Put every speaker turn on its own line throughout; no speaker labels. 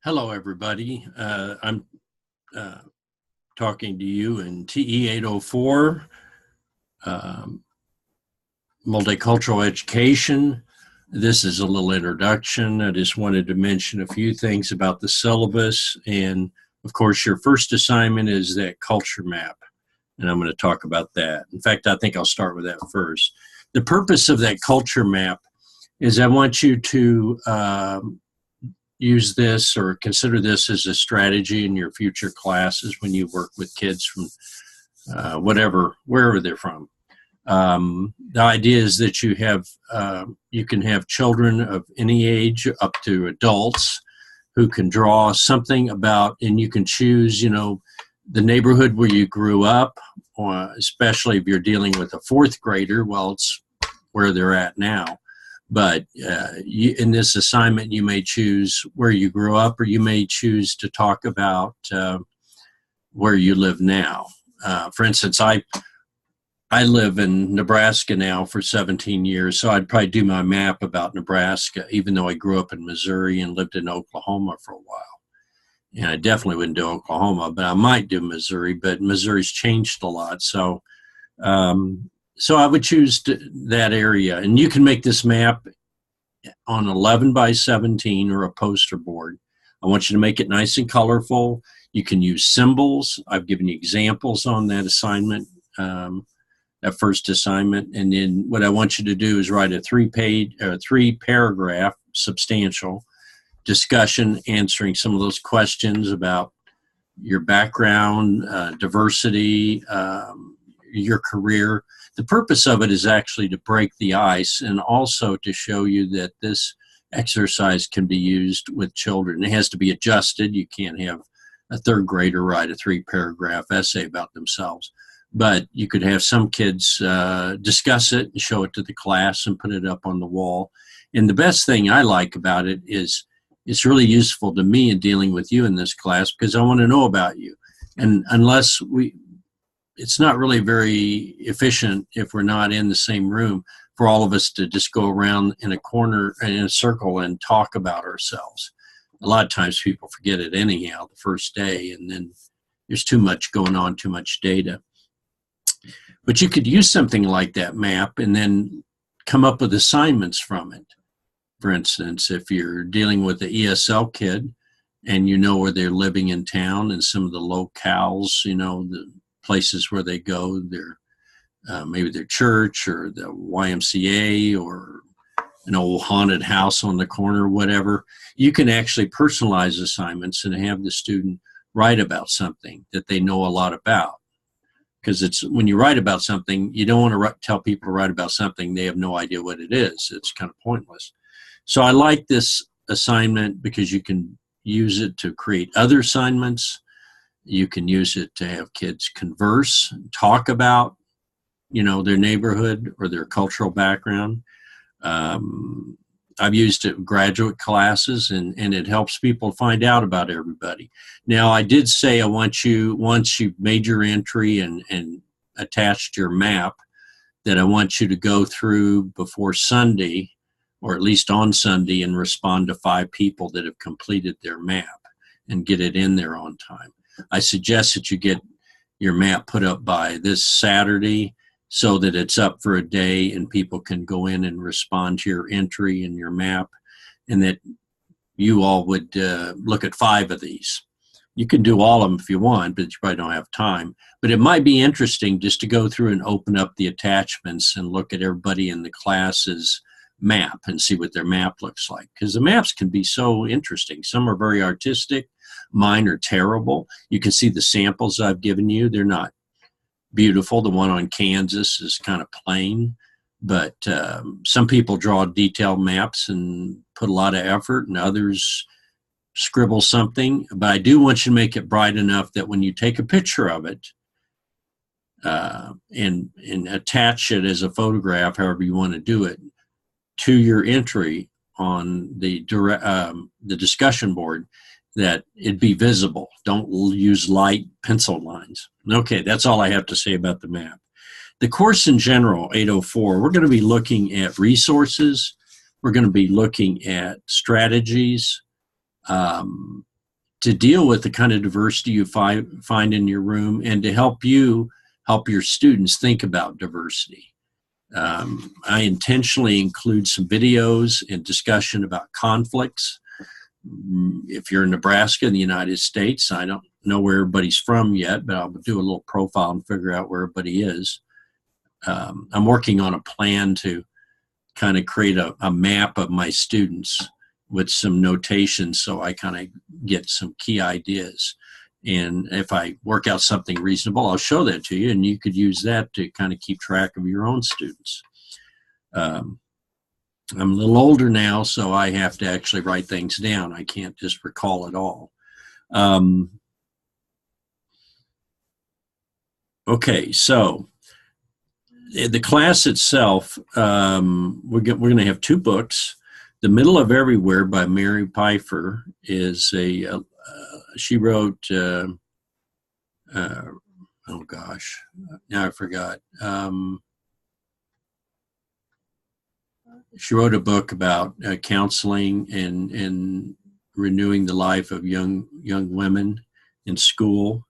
Hello, everybody. I'm talking to you in TE 804, um, Multicultural Education. This is a little introduction. I just wanted to mention a few things about the syllabus. And of course, your first assignment is that culture map. And I'm going to talk about that. In fact, I think I'll start with that first. The purpose of that culture map is I want you to use this or consider this as a strategy in your future classes when you work with kids from wherever they're from. The idea is that you can have children of any age up to adults who can draw something about, and you can choose, the neighborhood where you grew up, or especially if you're dealing with a fourth grader, well, it's where they're at now. But in this assignment, you may choose where you grew up, or you may choose to talk about where you live now. For instance, I live in Nebraska now for 17 years, so I'd probably do my map about Nebraska, even though I grew up in Missouri and lived in Oklahoma for a while. And I definitely wouldn't do Oklahoma, but I might do Missouri, but Missouri's changed a lot. So I would choose that area. And you can make this map on 11 by 17 or a poster board. I want you to make it nice and colorful. You can use symbols. I've given you examples on that assignment, that first assignment. And then what I want you to do is write a three paragraph substantial discussion answering some of those questions about your background, diversity, your career. The purpose of it is actually to break the ice and also to show you that this exercise can be used with children. It has to be adjusted. You can't have a third grader write a 3-paragraph essay about themselves. But you could have some kids discuss it and show it to the class and put it up on the wall. And the best thing I like about it is it's really useful to me in dealing with you in this class because I want to know about you. And it's not really very efficient if we're not in the same room for all of us to just go around in a corner in a circle and talk about ourselves. A lot of times people forget it anyhow the first day, and then there's too much going on, too much data. But you could use something like that map and then come up with assignments from it. For instance, if you're dealing with the ESL kid and you know where they're living in town and some of the locales, the places where they go, maybe their church or the YMCA or an old haunted house on the corner, whatever, you can actually personalize assignments and have the student write about something that they know a lot about. Because it's when you write about something, you don't want to tell people to write about something they have no idea what it is. It's kind of pointless. So I like this assignment because you can use it to create other assignments. You can use it to have kids converse, talk about, their neighborhood or their cultural background. I've used it in graduate classes, and it helps people find out about everybody. Now, I did say I want you, once you've made your entry and attached your map, that I want you to go through before Sunday, or at least on Sunday, and respond to 5 people that have completed their map and get it in there on time. I suggest that you get your map put up by this Saturday so that it's up for a day and people can go in and respond to your entry and your map, and that you all would look at 5 of these. You can do all of them if you want, but you probably don't have time. But it might be interesting just to go through and open up the attachments and look at everybody in the class's map and see what their map looks like. Because the maps can be so interesting. Some are very artistic. Mine are terrible. You can see the samples I've given you. They're not beautiful. The one on Kansas is kind of plain. But some people draw detailed maps and put a lot of effort, and others scribble something. But I do want you to make it bright enough that when you take a picture of it and attach it as a photograph, however you want to do it, to your entry on the discussion board, that it be visible. Don't use light pencil lines. Okay, that's all I have to say about the map. The course in general, 804, we're going to be looking at resources. We're going to be looking at strategies. to deal with the kind of diversity you find in your room, and to help you help your students think about diversity. I intentionally include some videos and discussion about conflicts. If you're in Nebraska in the United States, I don't know where everybody's from yet, but I'll do a little profile and figure out where everybody is. I'm working on a plan to kind of create a map of my students with some notation, so I kind of get some key ideas. And if I work out something reasonable, I'll show that to you, and you could use that to kind of keep track of your own students. I'm a little older now, so I have to actually write things down. I can't just recall it all. Okay, so the class itself, we're going to have 2 books. The Middle of Everywhere by Mary Pfeiffer is she wrote, oh gosh, now I forgot. She wrote a book about counseling and renewing the life of young women in school.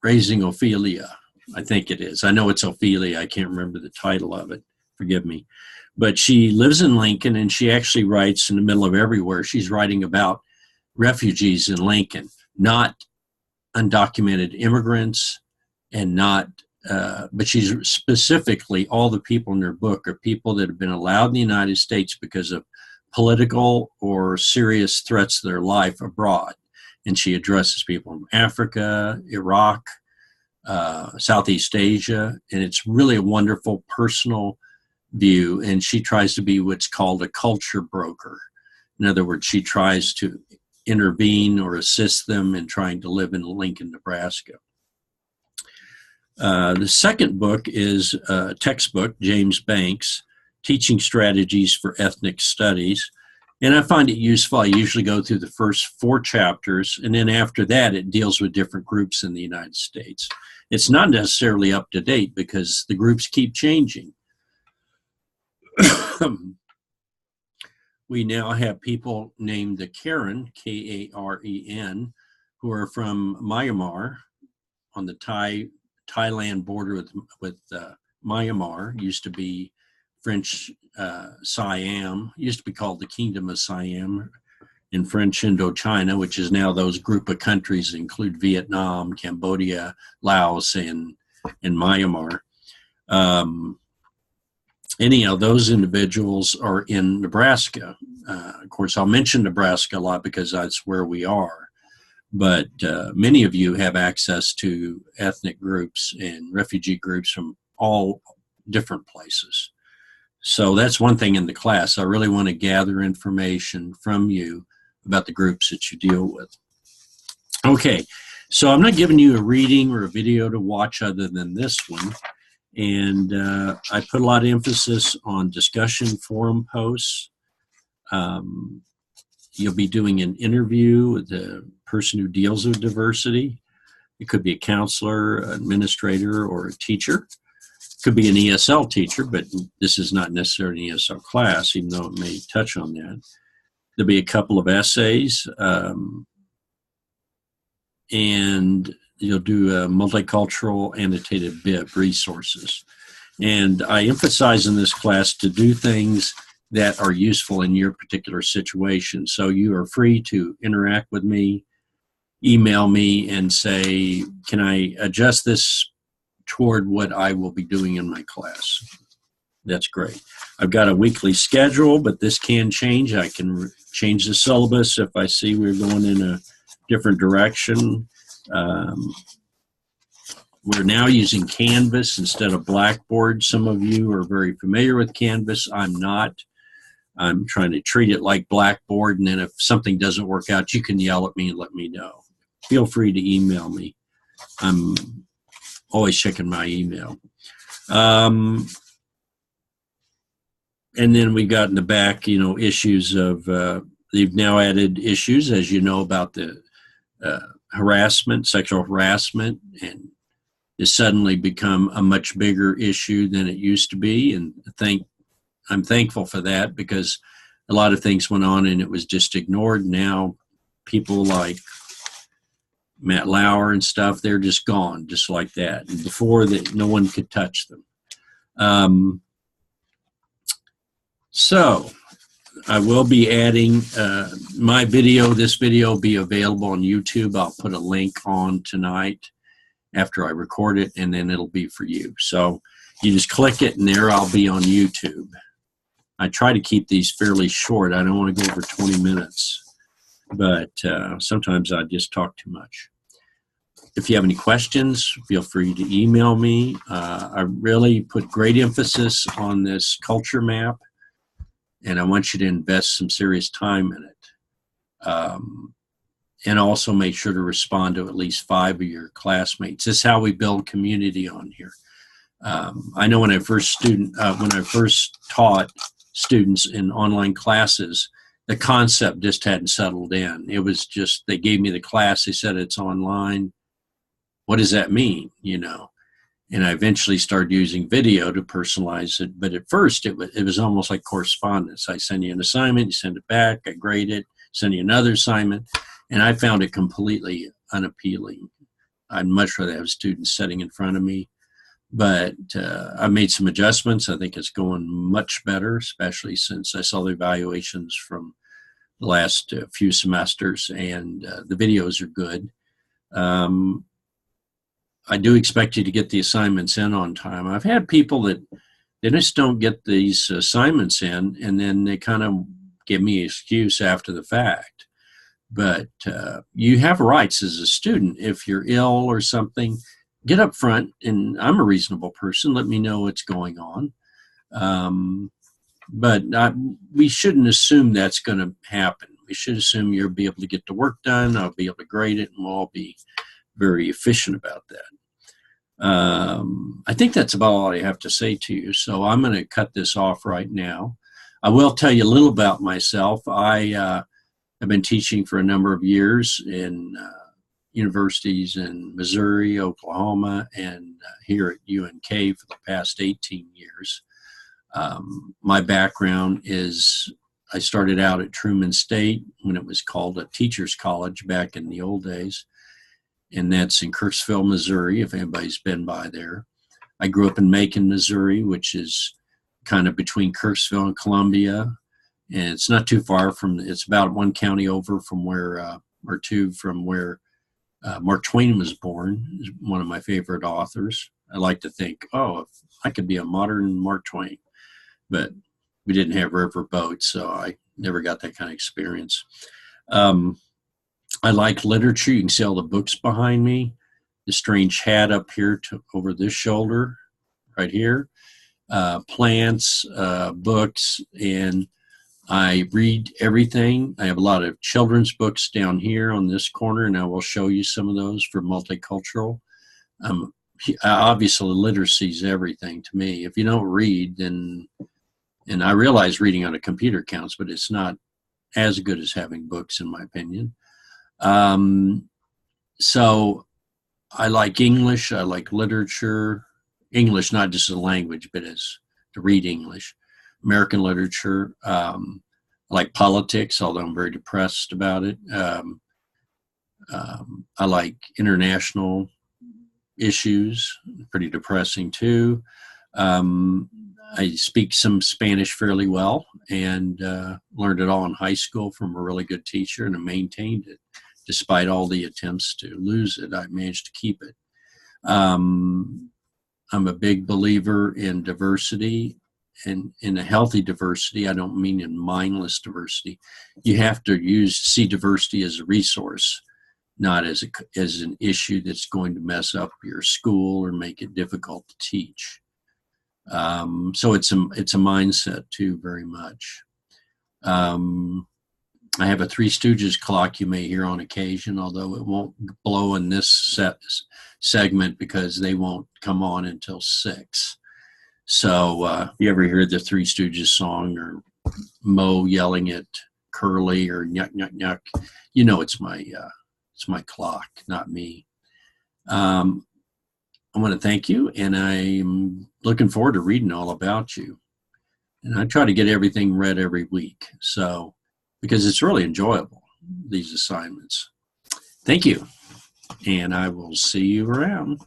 Raising Ophelia, I think it is. I know it's Ophelia. I can't remember the title of it. Forgive me. But she lives in Lincoln, and she actually writes in the Middle of Everywhere. She's writing about refugees in Lincoln, not undocumented immigrants, and not, but she's specifically, all the people in her book are people that have been allowed in the United States because of political or serious threats to their life abroad. And she addresses people from Africa, Iraq, Southeast Asia, and it's really a wonderful personal view. And she tries to be what's called a culture broker. In other words, she tries to intervene or assist them in trying to live in Lincoln, Nebraska. The second book is a textbook, James Banks, Teaching Strategies for Ethnic Studies. And I find it useful. I usually go through the first 4 chapters, and then after that, it deals with different groups in the United States. It's not necessarily up to date because the groups keep changing. We now have people named the Karen, Karen, who are from Myanmar on the Thailand border with Myanmar. Used to be French Siam, used to be called the Kingdom of Siam in French Indochina, which is now those group of countries include Vietnam, Cambodia, Laos, and Myanmar. Anyhow, those individuals are in Nebraska. Of course, I'll mention Nebraska a lot because that's where we are. But many of you have access to ethnic groups and refugee groups from all different places. So that's one thing in the class. I really want to gather information from you about the groups that you deal with. Okay, so I'm not giving you a reading or a video to watch other than this one. And I put a lot of emphasis on discussion forum posts. You'll be doing an interview with the person who deals with diversity. It could be a counselor, administrator, or a teacher. It could be an ESL teacher, but this is not necessarily an ESL class, even though it may touch on that. There'll be a couple of essays, and you'll do a multicultural annotated bib resources. And I emphasize in this class to do things that are useful in your particular situation. So you are free to interact with me, email me, and say, can I adjust this toward what I will be doing in my class? That's great. I've got a weekly schedule, but this can change. I can change the syllabus if I see we're going in a different direction. We're now using Canvas instead of Blackboard. Some of you are very familiar with Canvas. I'm not. I'm trying to treat it like Blackboard, and then if something doesn't work out, you can yell at me and let me know. Feel free to email me. I'm always checking my email. And then we got in the back, issues of, they've now added issues, as you know, about the harassment, sexual harassment, and it's suddenly become a much bigger issue than it used to be. And I'm thankful for that because a lot of things went on and it was just ignored. Now people like Matt Lauer and stuff, they're just gone, just like that. And before that, no one could touch them. So I will be adding my video. This video will be available on YouTube. I'll put a link on tonight after I record it, and then it'll be for you. So you just click it, and there I'll be on YouTube. I try to keep these fairly short. I don't want to go over 20 minutes, but sometimes I just talk too much. If you have any questions, feel free to email me. I really put great emphasis on this culture map, and I want you to invest some serious time in it. And also make sure to respond to at least 5 of your classmates. This is how we build community on here. I know when I first taught students in online classes, the concept just hadn't settled in. It was just, they gave me the class, they said it's online. What does that mean, you know? And I eventually started using video to personalize it. But at first, it was almost like correspondence. I send you an assignment, you send it back, I grade it, send you another assignment. And I found it completely unappealing. I'd much rather have students sitting in front of me. But I made some adjustments. I think it's going much better, especially since I saw the evaluations from the last few semesters, and the videos are good. I do expect you to get the assignments in on time. I've had people that they just don't get these assignments in, and then they kind of give me an excuse after the fact. But you have rights as a student. If you're ill or something, get up front, and I'm a reasonable person. Let me know what's going on. But we shouldn't assume that's going to happen. We should assume you'll be able to get the work done. I'll be able to grade it, and we'll all be very efficient about that. I think that's about all I have to say to you. So I'm going to cut this off right now. I will tell you a little about myself. I have been teaching for a number of years in universities in Missouri, Oklahoma, and here at UNK for the past 18 years. My background is I started out at Truman State when it was called a teacher's college back in the old days, and that's in Kirksville, Missouri, if anybody's been by there. I grew up in Macon, Missouri, which is kind of between Kirksville and Columbia, and it's not too far from, it's about one county over from where, or two from where Mark Twain was born, one of my favorite authors. I like to think, oh, if I could be a modern Mark Twain, but we didn't have river boats, so I never got that kind of experience. I like literature. You can see all the books behind me. The strange hat up here over this shoulder, right here. Plants, books, and I read everything. I have a lot of children's books down here on this corner, and I will show you some of those for multicultural. Obviously, literacy is everything to me. If you don't read, then, and I realize reading on a computer counts, but it's not as good as having books, in my opinion. So I like English. I like literature. English, not just as a language, but as to read English. American literature. I like politics, although I'm very depressed about it. I like international issues, pretty depressing too. I speak some Spanish fairly well, and learned it all in high school from a really good teacher, and I maintained it. Despite all the attempts to lose it, I managed to keep it. I'm a big believer in diversity, and in a healthy diversity. I don't mean in mindless diversity. You have to see diversity as a resource, not as an issue that's going to mess up your school or make it difficult to teach. So it's a mindset too, very much. I have a Three Stooges clock you may hear on occasion, although it won't blow in this segment because they won't come on until 6. So if you ever hear the Three Stooges song, or Mo yelling at Curly, or nyuk nyuk nyuk, you know it's my clock, not me. I want to thank you, and I'm looking forward to reading all about you. And I try to get everything read every week. So, because it's really enjoyable, these assignments. Thank you. And I will see you around.